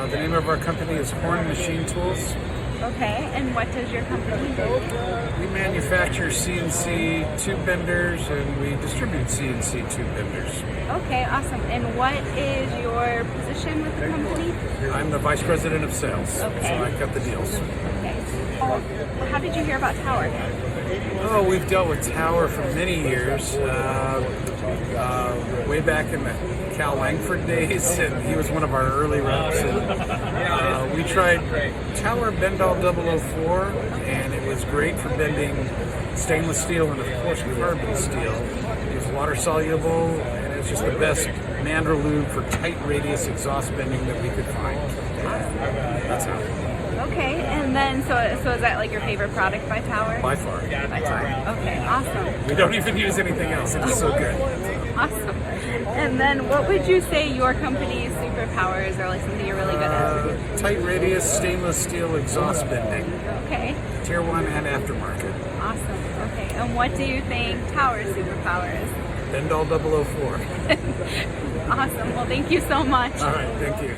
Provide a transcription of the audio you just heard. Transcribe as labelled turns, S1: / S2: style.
S1: The name of our company is Horn Machine Tools.
S2: Okay, and what does your company do?
S1: We manufacture CNC tube benders and we distribute CNC tube benders.
S2: Okay, awesome. And what is your position with the company?
S1: I'm the Vice President of Sales,
S2: Okay.
S1: so I cut the deals.
S2: Okay. Well, how did you hear about Tower?
S1: Oh, we've dealt with Tower for many years, way back in the Cal Langford days, and he was one of our early reps. And, we tried Tower Bendall 004, and it was great for bending stainless steel and, of course, carbon steel. It was water soluble, and it's just the best mandrel lube for tight radius exhaust bending that we could find. That's how.
S2: Okay, and then so is that like your favorite product by Tower?
S1: By far.
S2: By Tower. Okay, awesome.
S1: We don't even use anything else. It's so good.
S2: Awesome. And then what would you say your company's superpowers are, like something you're really good at?
S1: Tight radius stainless steel exhaust bending.
S2: Okay.
S1: Tier 1 and aftermarket.
S2: Awesome. Okay. And what do you think Tower's superpower is?
S1: Bendall 004.
S2: Awesome. Well, thank you so much.
S1: All right, thank you.